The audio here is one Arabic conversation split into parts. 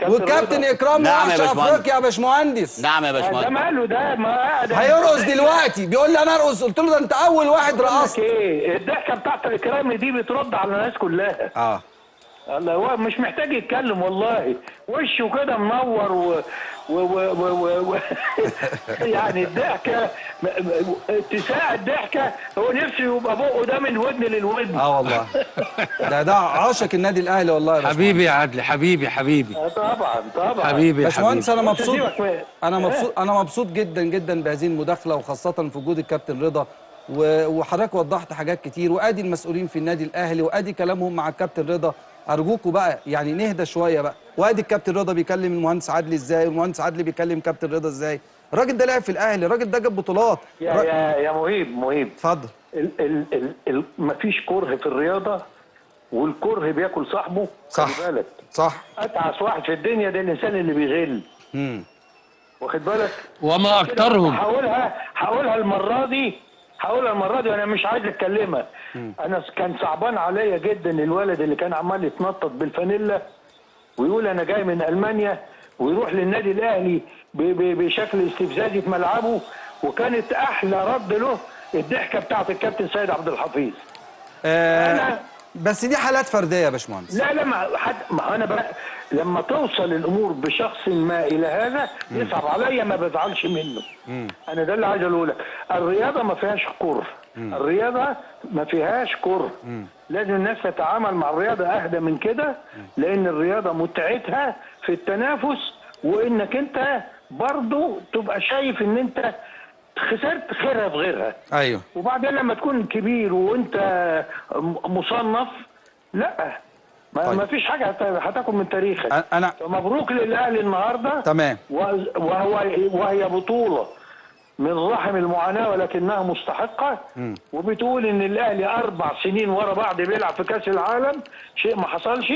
والكابتن اكرامي نعم يا وحش باشمهندس. افريقيا يا باشمهندس. نعم يا ده باشمهندس. ماله ده؟ ما قاعد هيرقص دلوقتي، بيقول لي انا ارقص، قلت له ده انت اول واحد بقول لك رقصت. ايه، الضحكه بتاعت اكرامي دي بترد على الناس كلها. الله، هو مش محتاج يتكلم والله، وشه كده منور و يعني الضحكه اتساع الضحكه، هو نفسه يبقى بقه ده من ودن للودن. والله ده عاشق النادي الاهلي والله يا باشمهندس. حبيبي يا عدلي، حبيبي طبعا حبيبي يا باشمهندس، حبيبي. انا مبسوط جدا جدا بهذه المداخله، وخاصه في وجود الكابتن رضا، وحضرتك وضحت حاجات كتير، وادي المسؤولين في النادي الاهلي وادي كلامهم مع الكابتن رضا. ارجوكوا بقى يعني نهدى شويه بقى، وادي الكابتن رضا بيكلم المهندس عدلي ازاي، والمهندس عدلي بيكلم كابتن رضا ازاي. الراجل ده لعب في الاهلي، الراجل ده جاب بطولات. يا مهيب اتفضل. مفيش كره في الرياضه، والكره بياكل صاحبه. صح، خلي بالك، صح. اتعس واحد في الدنيا ده الانسان اللي بيغل. واخد بالك؟ وما اكترهم. هقولها المره دي، وانا مش عايز اتكلمها. انا كان صعبان عليا جدا الولد اللي كان عمال يتنطط بالفانيلا ويقول انا جاي من المانيا، ويروح للنادي الاهلي بشكل استفزازي في ملعبه، وكانت احلى رد له الضحكه بتاعت الكابتن سيد عبد الحفيظ. بس دي حالات فرديه يا باشمهندس. لا ما انا بقى لما توصل الامور بشخص ما الى هذا يصعب عليا، ما بزعلش منه. انا ده اللي عايز اقوله لك، الرياضه ما فيهاش كره، الرياضه ما فيهاش كره. لازم الناس تتعامل مع الرياضه اهدى من كده، لان الرياضه متعتها في التنافس، وانك انت برضو تبقى شايف ان انت خسرت خيرها في غيرها. ايوه. وبعدين لما تكون كبير وانت مصنف، لا ما فيش حاجه هتاكل من تاريخك. فمبروك للاهلي النهارده. تمام. وهي بطوله من رحم المعاناه ولكنها مستحقه. وبتقول ان الاهلي 4 سنين ورا بعض بيلعب في كاس العالم، شيء ما حصلش.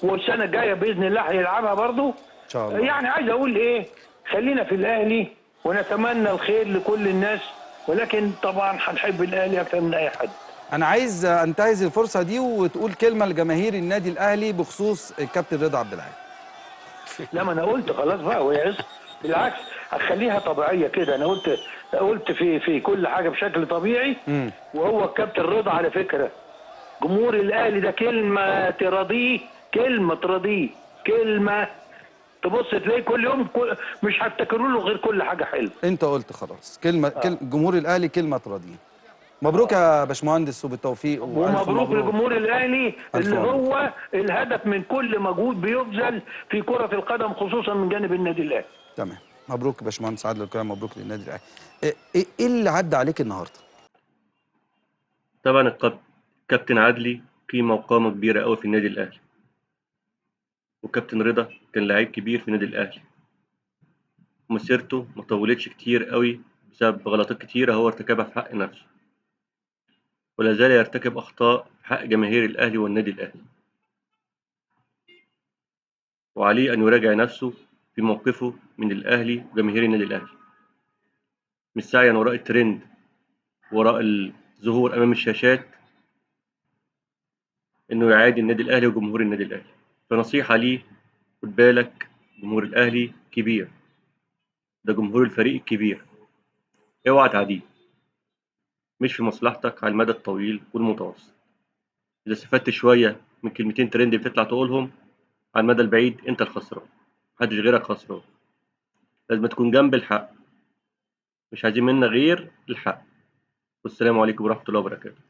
والسنه الجايه باذن الله هيلعبها برضه ان شاء الله. يعني عايز اقول ايه، خلينا في الاهلي ونتمنى الخير لكل الناس، ولكن طبعا هنحب الاهلي اكثر من اي حد. انا عايز انتهز الفرصه دي وتقول كلمه لجماهير النادي الاهلي بخصوص الكابتن رضا عبد العال. لا، ما انا قلت خلاص بقى، وهي بالعكس هخليها طبيعيه كده. انا قلت في كل حاجه بشكل طبيعي. وهو الكابتن رضا على فكره، جمهور الاهلي ده كلمه ترضيه، كلمه تبص تلاقي كل يوم مش هتفتكروا له غير كل حاجه حلوه. انت قلت خلاص كلمه جمهور الاهلي كلمه تراضيه. مبروك يا باشمهندس وبالتوفيق، ومبروك لجمهور الاهلي اللي هو الهدف من كل مجهود بيبذل في كره القدم خصوصا من جانب النادي الاهلي. تمام. مبروك يا باشمهندس عادل الكرام، مبروك للنادي الاهلي. ايه اللي عدى عليك النهارده؟ طبعا الكابتن عدلي قيمه وقامه كبيره قوي في النادي الاهلي، والكابتن رضا كان لعيب كبير في النادي الاهلي. مسيرته ما طولتش كتير قوي بسبب غلطات كتيره هو ارتكبها في حق نفسه، ولا زال يرتكب اخطاء في حق جماهير الاهلي والنادي الاهلي، وعليه ان يراجع نفسه في موقفه من الاهلي وجماهير النادي الاهلي، مش سعيا وراء الترند وراء الظهور امام الشاشات، انه يعادي النادي الاهلي وجمهور النادي الاهلي. فنصيحه ليه، خد بالك، جمهور الاهلي كبير، ده جمهور الفريق الكبير، اوعى تعديه، مش في مصلحتك على المدى الطويل والمتوسط. اذا استفدت شويه من كلمتين ترند بتطلع تقولهم، على المدى البعيد انت الخسران، محدش غيرك خسران. لازم تكون جنب الحق، مش عايزين منا غير الحق. والسلام عليكم ورحمه الله وبركاته.